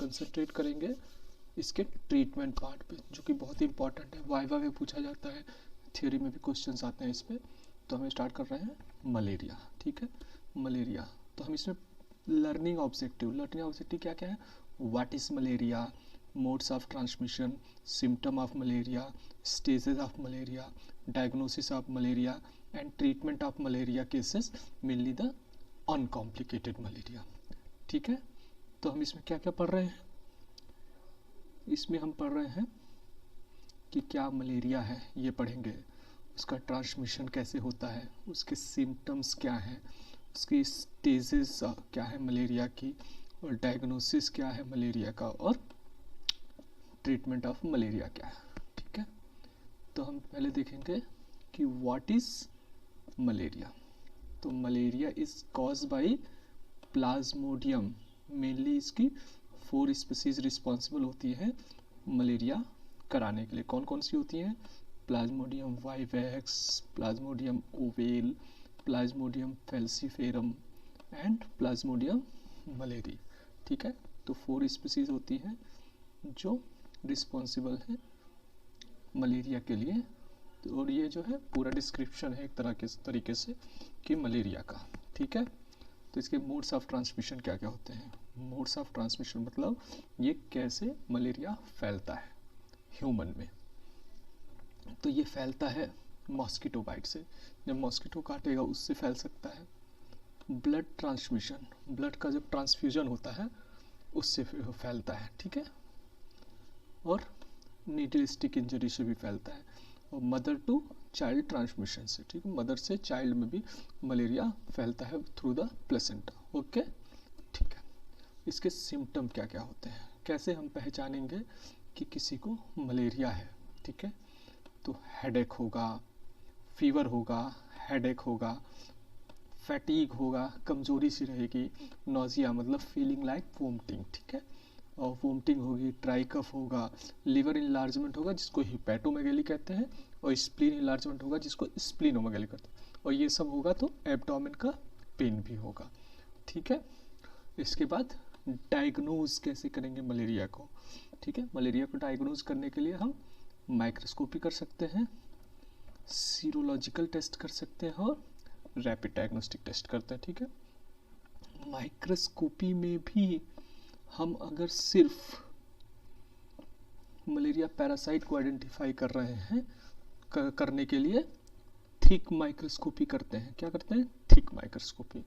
Concentrate करेंगे इसके treatment part पे, जो कि बहुत ही इंपॉर्टेंट है, वाइवा में पूछा जाता है, थ्योरी में भी क्वेश्चंस आते हैं इस पे। तो हम स्टार्ट कर रहे हैं मलेरिया। ठीक है, मलेरिया। तो हम इसमें लर्निंग ऑब्जेक्टिव क्या क्या है? What is malaria, modes of transmission, symptom of malaria, stages of malaria, diagnosis of malaria and treatment of malaria cases, mainly the uncomplicated malaria. ठीक है, तो हम इसमें क्या क्या पढ़ रहे हैं? इसमें हम पढ़ रहे हैं कि क्या मलेरिया है, ये पढ़ेंगे, उसका ट्रांसमिशन कैसे होता है, उसके सिम्टम्स क्या हैं, उसकी स्टेजेस क्या है मलेरिया की, और डायग्नोसिस क्या है मलेरिया का, और ट्रीटमेंट ऑफ मलेरिया क्या है। ठीक है, तो हम पहले देखेंगे कि व्हाट इज मलेरिया। तो malaria is cause by Plasmodium, mainly इसकी 4 स्पीसीज रिस्पॉन्सिबल होती है मलेरिया कराने के लिए। कौन कौन सी होती हैं? Plasmodium vivax, Plasmodium oval, Plasmodium falciparum and Plasmodium malariae. ठीक है, तो 4 स्पीसीज होती हैं जो रिस्पॉन्सिबल है मलेरिया के लिए। और ये जो है पूरा डिस्क्रिप्शन है एक तरह के तरीके से कि मलेरिया का। ठीक है, तो इसके मोड्स ऑफ ट्रांसमिशन क्या क्या होते हैं? मोड्स ऑफ ट्रांसमिशन मतलब ये कैसे मलेरिया फैलता है ह्यूमन में। तो ये फैलता है मॉस्किटो बाइट से, जब मॉस्किटो काटेगा उससे फैल सकता है। ब्लड ट्रांसमिशन, ब्लड का जब ट्रांसफ्यूजन होता है उससे फैलता है। ठीक है, और नीडल स्टिक इंजरी से भी फैलता है, और मदर टू चाइल्ड ट्रांसमिशन से। ठीक है, मदर से चाइल्ड में भी मलेरिया फैलता है थ्रू द प्लेसेंटा। ओके, ठीक है। इसके सिम्टम क्या क्या होते हैं, कैसे हम पहचानेंगे कि किसी को मलेरिया है? ठीक है, तो हेडेक होगा, फीवर होगा, हेडेक होगा, फैटीग होगा, कमजोरी सी रहेगी, नोजिया मतलब फीलिंग लाइक वोमिटिंग। ठीक है, और वोमिटिंग होगी, ड्राई कफ होगा, लिवर इनलार्जमेंट होगा जिसको हिपैटोमेगैली कहते हैं, और स्प्लीन इनलार्जमेंट होगा जिसको स्प्लीनोमेगैली कहते हैं। और ये सब होगा तो एब्डोमेन का पेन भी होगा। ठीक है, इसके बाद डायग्नोज कैसे करेंगे मलेरिया को? ठीक है, मलेरिया को डायग्नोज करने के लिए हम माइक्रोस्कोपी कर सकते हैं, सीरोलॉजिकल टेस्ट कर सकते हैं, और रैपिड डायग्नोस्टिक टेस्ट करते हैं। ठीक है, माइक्रोस्कोपी में भी हम अगर सिर्फ मलेरिया पैरासाइट को आइडेंटिफाई कर रहे हैं, करने के लिए थिक माइक्रोस्कोपी करते हैं। क्या करते हैं? थिक माइक्रोस्कोपी,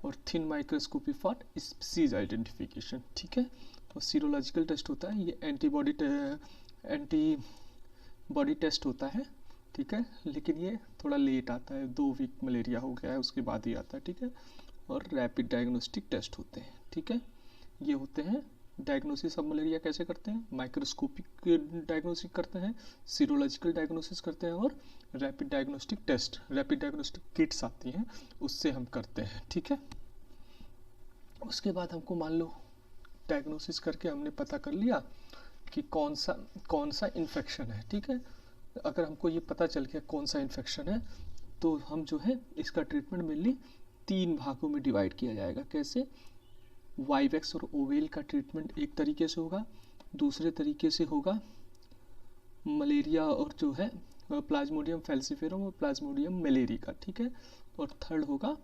और thin microscopy for species identification. ठीक है, और सीरोलॉजिकल टेस्ट होता है, ये एंटीबॉडी टेस्ट होता है। ठीक है, लेकिन ये थोड़ा लेट आता है, 2 वीक मलेरिया हो गया है उसके बाद ही आता है। ठीक है, और रैपिड डायग्नोस्टिक टेस्ट होते हैं। ठीक है, ये होते हैं। डायग्नोसिस ऑफ मलेरिया कैसे करते हैं? माइक्रोस्कोपिक डायग्नोसिस करते हैं, सीरोलॉजिकल डायग्नोसिस करते हैं, और rapid diagnostic test, rapid diagnostic kits आती हैं उससे हम करते हैं। ठीक है, उसके बाद हमको मान लो डायग्नोसिस करके हमने पता कर लिया कि कौन सा इन्फेक्शन है। ठीक है, अगर हमको ये पता चल गया कौन सा इन्फेक्शन है, तो हम जो है इसका ट्रीटमेंट मेनली 3 भागों में डिवाइड किया जाएगा। कैसे? वाइवैक्स और ओवेल का ट्रीटमेंट एक तरीके से होगा, दूसरे तरीके से होगा मलेरिया और जो है प्लाज्मोडियम फैल्सीफेरम और प्लाज्मोडियम मलेरी का। ठीक है, और थर्ड होगा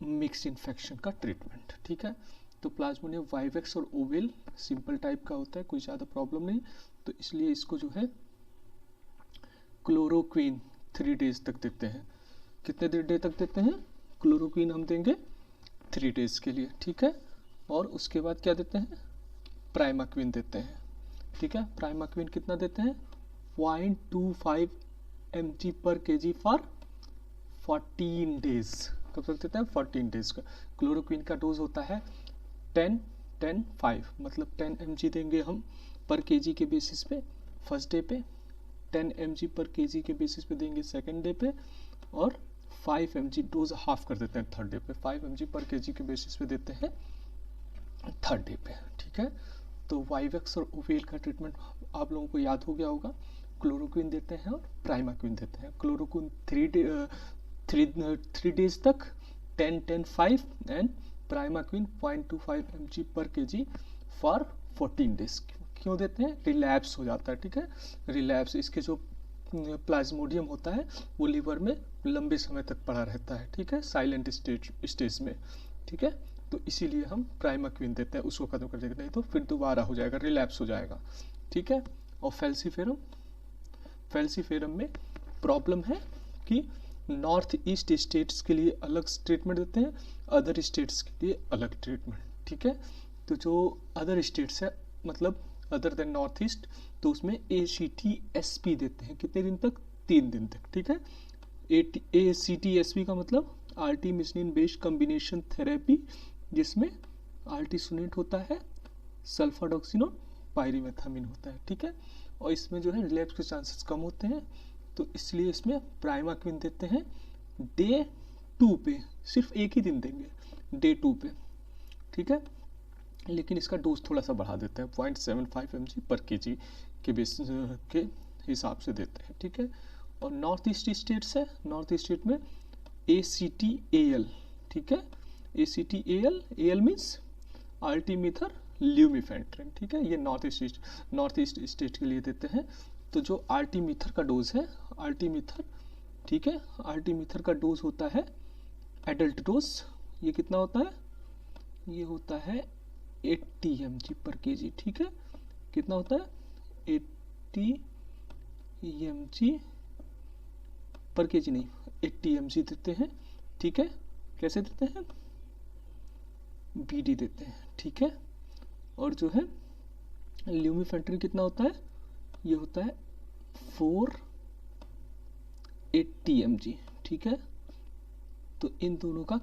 मिक्स इन्फेक्शन का ट्रीटमेंट। ठीक है, तो प्लाज्मोडियम वाइवैक्स और ओवेल सिंपल टाइप का होता है, कोई ज़्यादा प्रॉब्लम नहीं, तो इसलिए इसको जो है क्लोरोक्वीन 3 डेज तक देते हैं। कितने डे तक देते हैं? क्लोरोक्वीन हम देंगे 3 डेज के लिए। ठीक है, और उसके बाद क्या देते हैं? प्राइमाक्विन देते हैं। ठीक है, प्राइमाक्विन कितना देते हैं? 0.25 mg पर kg फॉर 14 डेज। कब तक देते हैं? 14 डेज का। क्लोरोक्वीन का डोज होता है 10-10-5, मतलब 10 mg देंगे हम पर kg के बेसिस पे फर्स्ट डे पे, 10 mg पर kg के बेसिस पे देंगे सेकेंड डे पे, और 5 mg डोज हाफ कर देते हैं थर्ड डे पे, 5 mg पर kg के बेसिस पे देते हैं थर्ड डे पे। ठीक है, तो वाइवैक्स और ओवेल का ट्रीटमेंट आप लोगों को याद हो गया होगा, क्लोरोक्विन देते हैं और प्राइमाक्विन देते हैं। क्लोरोक्विन 3 डेज तक 10-10-5 एंड प्राइमाक्विन 0.25 mg पर kg फॉर 14 डेज। क्यों देते हैं? रिलैप्स हो जाता है, ठीक है, रिलैप्स। इसके जो प्लाज्मोडियम होता है वो लीवर में लंबे समय तक पड़ा रहता है, ठीक है, साइलेंट स्टेज में, ठीक है। तो इसीलिए हम प्राइमाक्विन देते हैं, उसको खत्म कर देंगे, नहीं तो फिर दोबारा हो जाएगा, रिलैप्स हो जाएगा, ठीक है। और फैल्सीफेरम में प्रॉब्लम है कि नॉर्थ ईस्ट स्टेट्स के लिए अलग ट्रीटमेंट देते हैं, अदर स्टेट्स के लिए अलग ट्रीटमेंट, ठीक है। तो जो अदर स्टेट्स है, मतलब अदर देन नॉर्थ ईस्ट, तो उसमें ACTSP देते हैं, कितने दिन तक? 3 दिन तक, ठीक है। ACTSP का मतलब आर्टीमिसनिन बेस्ड कॉम्बिनेशन थेरेपी, जिसमें आर्टिसोनेट होता है, सल्फाडॉक्सिन और पायरिमेथामिन होता है, ठीक है। और इसमें जो है रिलैप्स के चांसेस कम होते हैं, तो इसलिए इसमें प्राइमाक्विन देते हैं डे 2 पे, सिर्फ एक ही दिन देंगे डे 2 पे, ठीक है। लेकिन इसका डोज थोड़ा सा बढ़ा देते हैं, 0.75 mg पर kg के बेस के हिसाब से देते हैं, ठीक है। और नॉर्थ ईस्ट स्टेट्स है, नॉर्थ ईस्ट स्टेट में ACTAL, ठीक है, ACTAL मीन्स अल्टीमीथर ल्यूमिफेंट्रिन, ठीक है, ये नॉर्थ ईस्ट स्टेट के लिए देते हैं। तो जो आर्टीमीथर का डोज है, आर्टीमीथर, ठीक है, आर्टीमीथर का डोज होता है, एडल्ट डोज, ये कितना होता है? ये होता है 80 mg पर kg, ठीक है। कितना होता है? 80 mg पर kg नहीं, 80 mg देते हैं, ठीक है। कैसे देते हैं? BD देते हैं, ठीक है। और जो है ल्यूमिफेंट्रिन कितना होता है? ये होता है 480 mg, ठीक है। तो इन दोनों का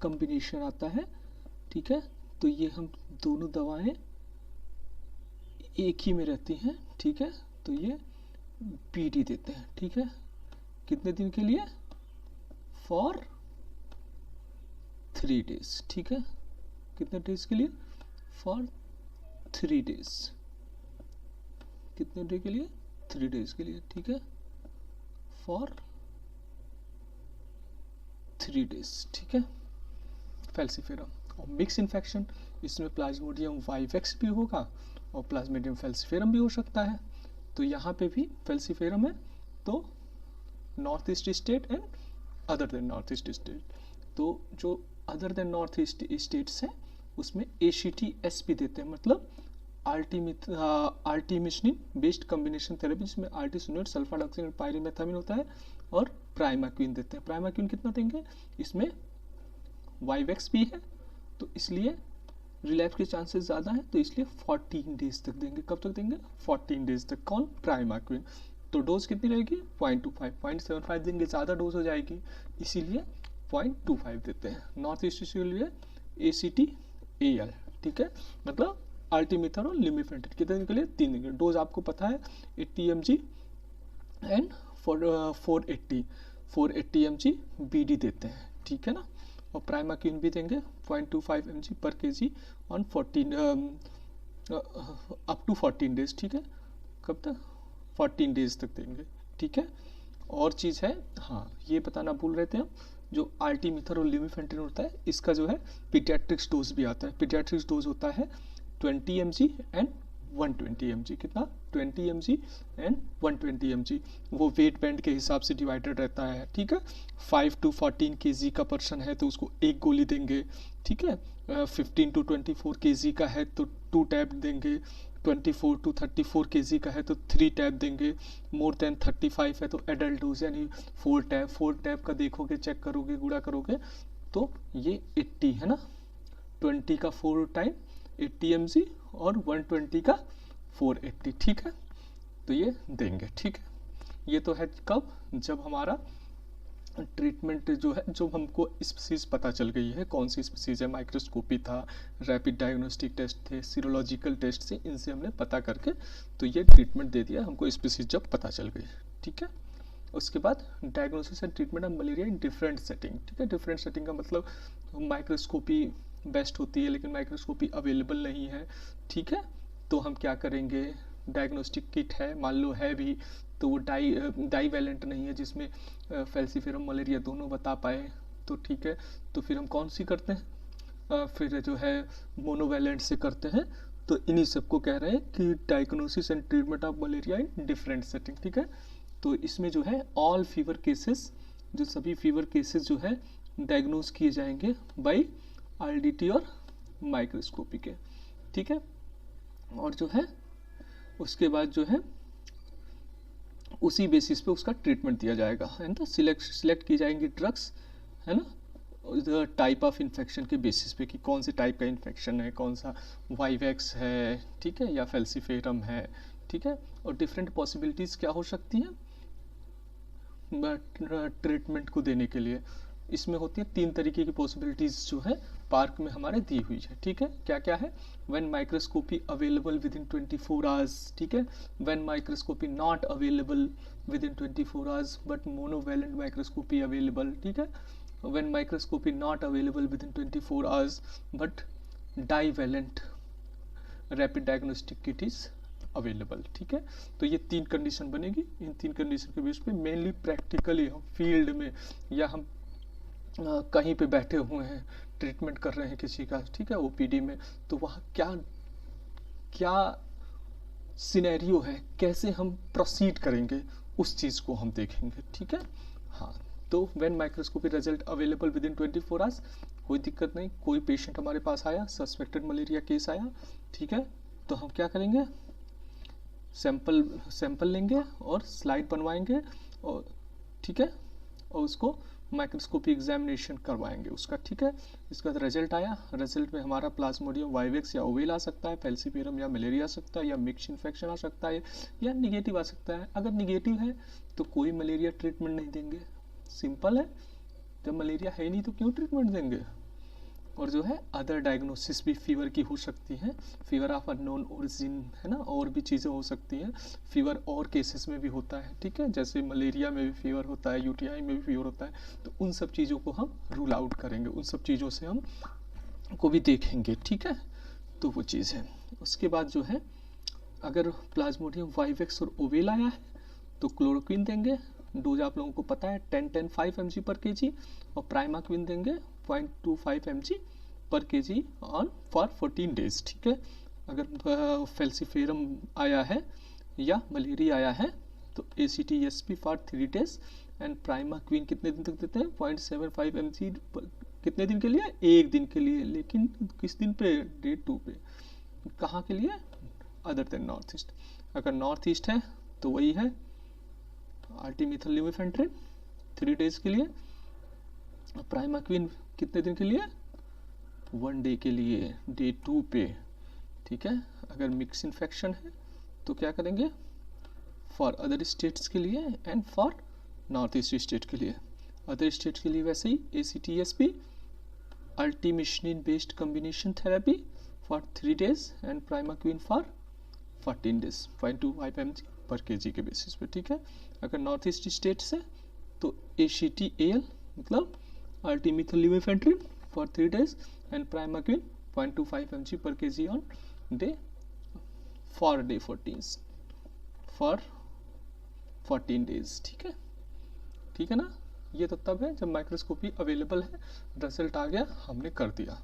कॉम्बिनेशन आता है, ठीक है। तो ये हम दोनों दवाएं एक ही में रहती हैं, ठीक है। तो ये BD देते हैं, ठीक है। कितने दिन के लिए? फॉर 3 डेज, ठीक है। कितने डेज के लिए? For 3 days. कितने डे के लिए? 3 डेज के लिए, ठीक है, फॉर 3 डेज, ठीक है। फैल्सीफेरम। और मिक्स इन्फेक्शन, इसमें प्लाज्मोडियम वाइवेक्स भी होगा और प्लाज्मोडियम फैल्सीफेरम भी हो सकता है। तो यहाँ पे भी फैल्सीफेरम है, तो north east state and other than north east state. तो जो other than north east states हैं उसमें ACTSP देते हैं, मतलब आर्टीमिसनिन बेस्ड कॉम्बिनेशन थेरेपी, जिसमें आर्टिसोनेट, सल्फाडॉक्सिन और पायरिमेथामिन होता है, और प्राइमाक्विन देते हैं। प्राइमाक्विन कितना देंगे? इसमें वाइवेक्स भी है, तो इसलिए रिलैप्स के चांसेस ज़्यादा हैं, तो इसलिए 14 डेज तक देंगे। कब तक देंगे? 14 डेज तक। कौन? प्राइमाक्विन। तो डोज कितनी रहेगी? 0.25 देंगे, ज़्यादा डोज हो जाएगी, इसीलिए 0.25 देते हैं। नॉर्थ ईस्ट के लिए ACTAL, ठीक है, मतलब अल्टीमीथर और ल्यूमिफेंट्रिन। कितने दिन के लिए? 3 दिन के लिए। डोज आपको पता है 80 mg एंड 480 mg BD देते हैं, ठीक है ना। और प्राइमाक्विन भी देंगे 0.25 mg पर kg on 14 up to 14 days, ठीक है। कब तक? 14 डेज तक देंगे, ठीक है। और चीज़ है, हाँ, ये बताना भूल रहे थे हम, जो आर्टीमीथर और ल्यूमिफेंट्रिन होता है, इसका जो है पीडियाट्रिक्स डोज भी आता है। पीडियाट्रिक्स डोज होता है 20 mg एंड 120 mg। कितना? 20 mg एंड 120 mg। वो वेट बैंड के हिसाब से डिवाइडेड रहता है, ठीक है। 5 to 14 kg का पर्सन है तो उसको एक गोली देंगे, ठीक है। 15 to 24 kg का है तो 2 टैब देंगे, 24 to 34 kg का है तो 3 टैब देंगे, मोर देन 35 है तो एडल्ट डोज यानी 4 टैब का देखोगे, चेक करोगे, गुणा करोगे तो ये 80 है ना, 20 का 4 टाइम 80 mg और 120 का 480, ठीक है। तो ये देंगे, ठीक है। ये तो है कब? जब हमारा ट्रीटमेंट जो है, जो हमको स्पीसीज पता चल गई है, कौन सी स्पीसीज है, माइक्रोस्कोपी था, रैपिड डायग्नोस्टिक टेस्ट थे, सीरोलॉजिकल टेस्ट से, इनसे हमने पता करके तो ये ट्रीटमेंट दे दिया हमको, स्पीसीज जब पता चल गई, ठीक है। उसके बाद diagnosis and treatment of malaria in different setting, ठीक है। डिफरेंट सेटिंग का मतलब माइक्रोस्कोपी बेस्ट होती है लेकिन माइक्रोस्कोपी अवेलेबल नहीं है, ठीक है। तो हम क्या करेंगे? डायग्नोस्टिक किट है, मान लो है भी, तो वो डाईवैलेंट नहीं है जिसमें फैल्सीफेरम मलेरिया दोनों बता पाए, तो ठीक है। तो फिर हम कौन सी करते हैं? फिर जो है मोनोवैलेंट से करते हैं, तो इन्हीं सबको कह रहे हैं कि diagnosis and treatment of malaria in different setting, ठीक है। तो इसमें जो है ऑल फीवर केसेस, जो सभी फीवर केसेस जो है डायग्नोज किए जाएंगे बाय आरडीटी और माइक्रोस्कोपी के, ठीक है। और जो है उसके बाद जो है उसी बेसिस पे उसका ट्रीटमेंट दिया जाएगा, है ना। सिलेक्ट की जाएंगी ड्रग्स, है ना, टाइप ऑफ इन्फेक्शन के बेसिस पे कि कौन से टाइप का इन्फेक्शन है, कौन सा वाइवेक्स है, ठीक है, या फेल्सीफेरम है, ठीक है। और डिफरेंट पॉसिबिलिटीज़ क्या हो सकती हैं ट्रीटमेंट को देने के लिए। इसमें होती है 3 तरीके की पॉसिबिलिटीज़ जो है पार्क में हमारे दी हुई है, ठीक है। क्या क्या है? When microscopy available with in 24 hours, ठीक है। When microscopy not available with in 24 hours but monovalent microscopy available, ठीक है। When microscopy not available with in 24 hours but divalent rapid diagnostic kit is available, ठीक है। तो ये 3 condition बनेगी। इन 3 condition के बेस पे मेनली प्रैक्टिकली हम फील्ड में या हम कहीं पे बैठे हुए हैं, ट्रीटमेंट कर रहे हैं किसी का, ठीक है, ओपीडी में, तो वहाँ क्या क्या सिनेरियो है, कैसे हम प्रोसीड करेंगे, उस चीज़ को हम देखेंगे, ठीक है। हाँ, तो when microscopy result available with in 24 hours, कोई दिक्कत नहीं, कोई पेशेंट हमारे पास आया, सस्पेक्टेड मलेरिया केस आया, ठीक है, तो हम क्या करेंगे, सैंपल लेंगे और स्लाइड बनवाएंगे, और ठीक है, और उसको माइक्रोस्कोपी एग्जामिनेशन करवाएंगे उसका, ठीक है। इसका रिजल्ट आया, रिजल्ट में हमारा प्लाज्मोडियम वाइवेक्स या ओवेल आ सकता है, फेल्सीफेरम या मलेरिया आ सकता है, या मिक्स इन्फेक्शन आ सकता है, या निगेटिव आ सकता है। अगर निगेटिव है तो कोई मलेरिया ट्रीटमेंट नहीं देंगे, सिंपल है। जब मलेरिया है नहीं तो क्यों ट्रीटमेंट देंगे। और जो है अदर डायग्नोसिस भी फीवर की हो सकती है, फीवर ऑफ अननोन ओरिजिन, है ना, और भी चीज़ें हो सकती हैं। फीवर और केसेस में भी होता है, ठीक है, जैसे मलेरिया में भी फीवर होता है, यूटीआई में भी फीवर होता है, तो उन सब चीज़ों को हम रूल आउट करेंगे, उन सब चीज़ों से हम को भी देखेंगे, ठीक है। तो वो चीज़ है। उसके बाद जो है अगर प्लाज्मोडियम वाइवेक्स और ओवेल आया है तो क्लोरोक्विन देंगे, डोज आप लोगों को पता है 10-5 mg पर kg, और प्राइमाक्विन देंगे 0.25 mg पर kg ऑन फॉर 14 डेज, ठीक है। अगर फेल्सीफेरम आया है या मलेरिया आया है तो ACTSP for 3 days and primaquine कितने दिन तक देते हैं, 0.75 mg कितने दिन के लिए, 1 दिन के लिए, लेकिन किस दिन पे, डे 2 पे। कहाँ के लिए, अदर देन नॉर्थ ईस्ट। अगर नॉर्थ ईस्ट है तो वही है आर्टिमिथल ल्यूमेफेंट्रिन 3 डेज के लिए, प्राइमाक्विन कितने दिन के लिए, 1 डे के लिए, डे 2 पे, ठीक है। अगर मिक्स इन्फेक्शन है तो क्या करेंगे, फॉर अदर स्टेट्स के लिए and for north east state के लिए। अदर स्टेट्स के लिए वैसे ही ACTSP artemisinin based combination therapy for 3 days and primaquine for 14 days 0.25 mg पर kg के बेसिस पे, ठीक है। अगर नॉर्थ ईस्ट स्टेट से तो ACTAL मतलब artemether lumefantrine for 3 days and primaquine 0.25 mg पर kg on day for day 14 for 14 days, ठीक है, ठीक है ना। ये तो तब है जब माइक्रोस्कोपी अवेलेबल है, रिजल्ट आ गया, हमने कर दिया,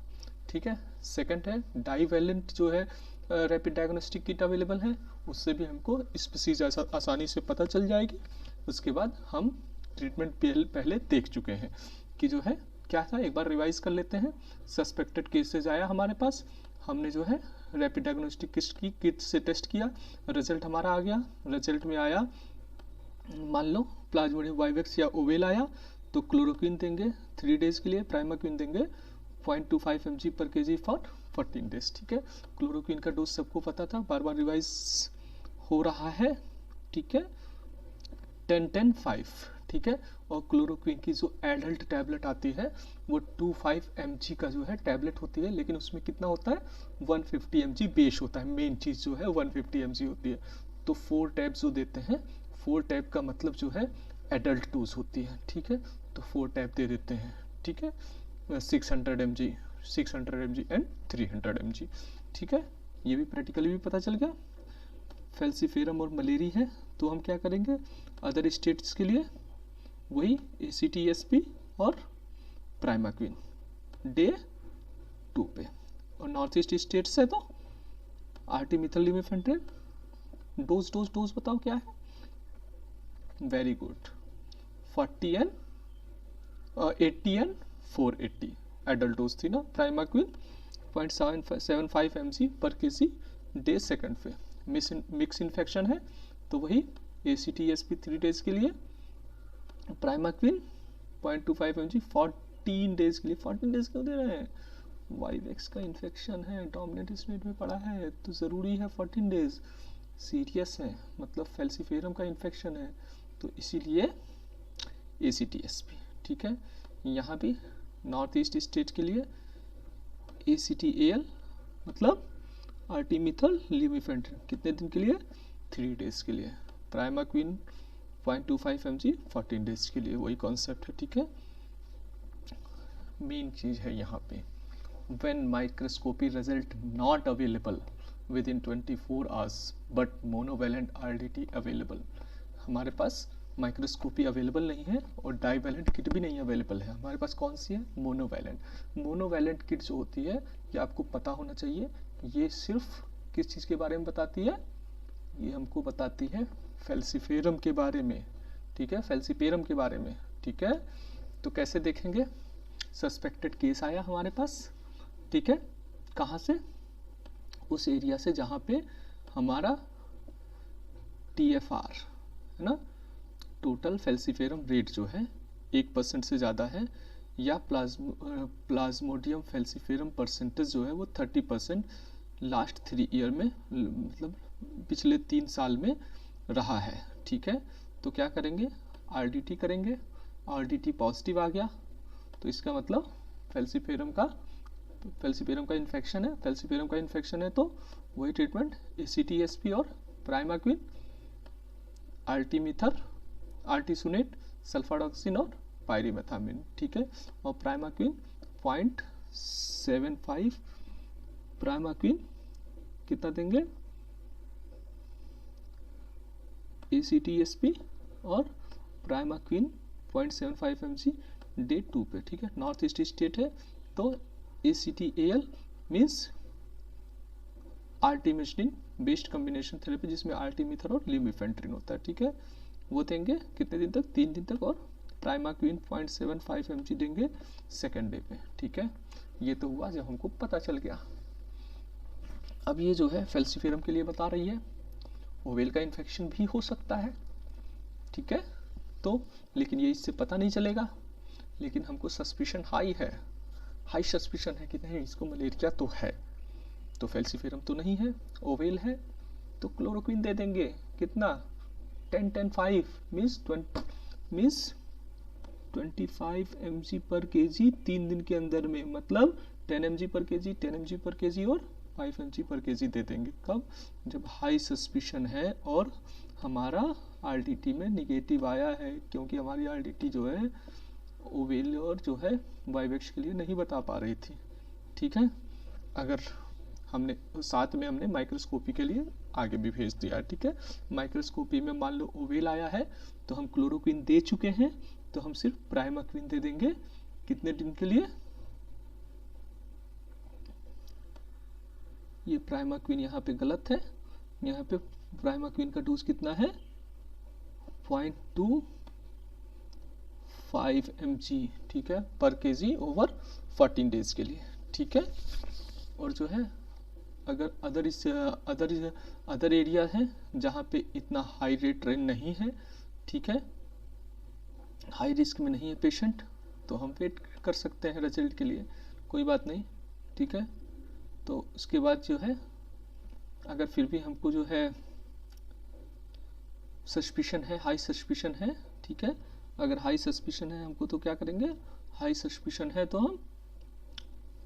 ठीक है। सेकंड है डाईवैलेंट जो है रैपिड डायग्नोस्टिक किट अवेलेबल है, उससे भी हमको स्पीसीज आसानी से पता चल जाएगी। उसके बाद हम ट्रीटमेंट पहले देख चुके हैं कि जो है क्या था, एक बार रिवाइज कर लेते हैं। सस्पेक्टेड केसेज आया हमारे पास, हमने जो है रैपिड डायग्नोस्टिक किट से टेस्ट किया, रिजल्ट हमारा आ गया। रिजल्ट में आया, मान लो प्लाज्मोडियम वाइवेक्स या ओवेल आया तो क्लोरोक्विन देंगे 3 डेज के लिए, प्राइमाक्विन देंगे 0.25 mg पर kg फॉर 14 डेज, ठीक है। क्लोरोक्विन का डोज सबको पता था, बार बार रिवाइज हो रहा है, ठीक है। 10-10-5, ठीक है। और क्लोरोक्विन की जो एडल्ट टैबलेट आती है वो 25 mg का जो है टैबलेट होती है, लेकिन उसमें कितना होता है, 150 mg बेस होता है, मेन चीज़ जो है 150 mg होती है। तो 4 टैब जो देते हैं, 4 टैब का मतलब जो है एडल्ट डोज होती है, ठीक है। तो 4 टैब दे देते हैं, ठीक है, 600 mg एंड 300 mg, ठीक है। ये भी प्रैक्टिकली भी पता चल गया। फेल्सीफेरम और मलेरिया है तो हम क्या करेंगे, अदर स्टेट्स के लिए वही ACTSP और प्राइमाक्विन डे 2 पे, और नॉर्थ ईस्ट स्टेट्स है तो आर्टिमिथल लिमिफेंट्रिन, डोज डोज डोज बताओ क्या है? Very good, 40 and 80 and 480 adult dose थी ना। प्राइमाक्विन 0.75 mg पर kg डे सेकंड पे। मिक्स इन्फेक्शन है तो वही ACTSP 3 डेज के लिए, प्राइमाक्विन 0.25 mg 14 डेज के लिए। 14 डेज क्यों दे रहे हैं? वाइवेक्स का इन्फेक्शन है, डोमिनेंट स्टेट में पड़ा है तो ज़रूरी है 14 डेज, सीरियस है, मतलब फैल्सीफेरम का इन्फेक्शन है तो इसीलिए ACTSP। ठीक है, यहाँ भी नॉर्थ ईस्ट स्टेट के लिए ACTAL मतलब आर्टिमिथल लिमिफेंट्रिन कितने दिन के लिए? 3 डेज के लिए। प्राइमाक्विन 0.25 mg 14 डेज के लिए, वही कॉन्सेप्ट है। ठीक है, मेन चीज़ है यहाँ पे, when microscopy result not available within 24 hours but monovalent RDT available। हमारे पास माइक्रोस्कोपी अवेलेबल नहीं है और डाईवैलेंट किट भी नहीं अवेलेबल है, हमारे पास कौन सी है? मोनोवैलेंट। मोनोवैलेंट किट जो होती है ये आपको पता होना चाहिए, ये सिर्फ किस चीज़ के बारे में बताती है? ये हमको बताती है फैल्सीफेरम के बारे में। ठीक है, फैल्सीपेरम के बारे में। ठीक है, तो कैसे देखेंगे? सस्पेक्टेड केस आया हमारे पास, ठीक है, कहाँ से? उस एरिया से जहाँ पे हमारा TFR है ना, टोटल फैल्सीफेरम रेट जो है 1% से ज़्यादा है, या प्लाज्मोडियम फैल्सीफेरम परसेंटेज जो है वो 30% लास्ट 3 ईयर में, मतलब पिछले 3 साल में रहा है। ठीक है, तो क्या करेंगे? RDT करेंगे, RDT पॉजिटिव आ गया तो इसका मतलब फैल्सीफेरम का इन्फेक्शन है। फैल्सीफेरम का इन्फेक्शन है तो वही ट्रीटमेंट ACTSP और प्राइमाक्विन, आर्टिमिथर, आर्टिसुनेट, सल्फाडॉक्सिन और पायरिमेथामिन। ठीक है, और प्राइमाक्विन 0.75, प्राइमाक्विन कितना देंगे? ACTSP और प्राइमाक्विन 0.75 mg डे 2 पे। ठीक है, नॉर्थ ईस्ट स्टेट है तो ACTAL means artemisinin based combination therapy जिसमें आर्टिमिथर और लिमिफेंट्रिन होता है। ठीक है, वो देंगे कितने दिन तक? 3 दिन तक, और प्राइमाक्विन 0.75 mg देंगे सेकेंड डे पे। ठीक है, ये तो हुआ जब हमको पता चल गया। अब ये जो है फैल्सीफेरम के लिए बता रही है, ओवेल का इन्फेक्शन भी हो सकता है। ठीक है, तो लेकिन ये इससे पता नहीं चलेगा, लेकिन हमको सस्पिशन हाई सस्पिशन है कि नहीं इसको मलेरिया तो है, तो फैल्सीफेरम तो नहीं है, ओवेल है, तो क्लोरोक्विन दे देंगे। कितना? 10-10-5 मीन्स 25 mg पर kg 3 दिन के अंदर में, मतलब 10 mg पर kg, 10 mg पर kg और 5 mg पर kg दे देंगे। कब? जब हाई सस्पिशन है और हमारा RDT में निगेटिव आया है, क्योंकि हमारी RDT जो है ओवेल और जो है वाइवेक्स के लिए नहीं बता पा रही थी। ठीक है, अगर हमने साथ में हमने माइक्रोस्कोपी के लिए आगे भी भेज दिया। ठीक है, माइक्रोस्कोपी में मान लो ओवेल आया है तो हम क्लोरोक्विन दे चुके हैं, तो हम सिर्फ प्राइमाक्विन दे देंगे कितने दिन के लिए? ये प्राइमाक्विन यहाँ पे गलत है, यहाँ पे प्राइमाक्विन का डोज कितना है? 0.25 mg। ठीक है, पर kg ओवर 14 डेज के लिए। ठीक है, और जो है अगर अदर एरिया है जहाँ पे इतना हाई रेट रेन नहीं है, ठीक है, हाई रिस्क में नहीं है पेशेंट, तो हम वेट कर सकते हैं रिजल्ट के लिए, कोई बात नहीं। ठीक है, तो उसके बाद जो है अगर फिर भी हमको जो है सस्पिशन है, हाई सस्पिशन है, ठीक है, अगर हाई सस्पिशन है हमको तो क्या करेंगे? हाई सस्पिशन है तो हम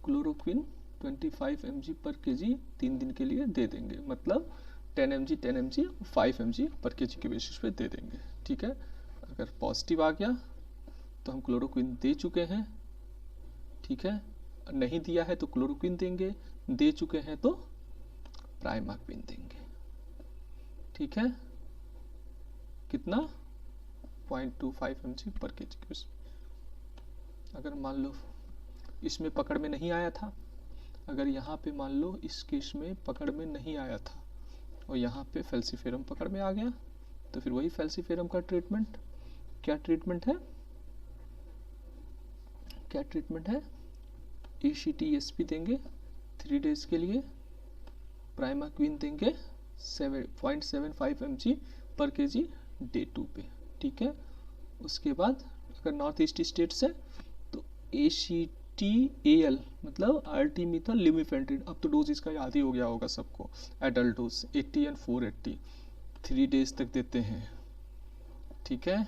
क्लोरोक्विन 25 mg पर kg 3 दिन के लिए दे देंगे, मतलब 10 mg 10 mg 5 mg पर kg के बेसिस पे दे देंगे। ठीक है, अगर पॉजिटिव आ गया तो हम क्लोरोक्विन दे चुके हैं। ठीक है, नहीं दिया है तो क्लोरोक्विन देंगे, दे चुके हैं तो प्राइमाक्विन देंगे। ठीक है, कितना? 0.25 mg पर kg। अगर मान लो इसमें पकड़ में नहीं आया था, अगर यहाँ पे मान लो इस केस में पकड़ में नहीं आया था और यहाँ पे फैल्सीफेरम पकड़ में आ गया, तो फिर वही फैल्सीफेरम का ट्रीटमेंट, क्या ट्रीटमेंट है, क्या ट्रीटमेंट है, ACTSP देंगे 3 डेज के लिए, प्राइमाक्विन देंगे 0.75 mg पर kg डे 2 पे, ठीक है। उसके बाद अगर नॉर्थ ईस्ट स्टेट्स है तो ACTAL मतलब आर्टिमिथाइल लिमिफेंट्रिन, अब तो डोज इसका याद ही हो गया होगा सबको, एडल्ट डोज 80 एंड 480 3 डेज तक देते हैं, ठीक है।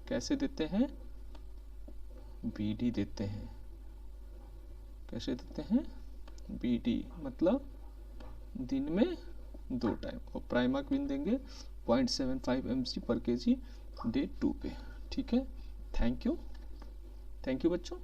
कैसे देते हैं, BD देते हैं, कैसे देते हैं, BD मतलब दिन में 2 टाइम, और प्राइमाक्विन देंगे 0.75 mg पर kg डे 2 पे, ठीक है। थैंक यू बच्चों।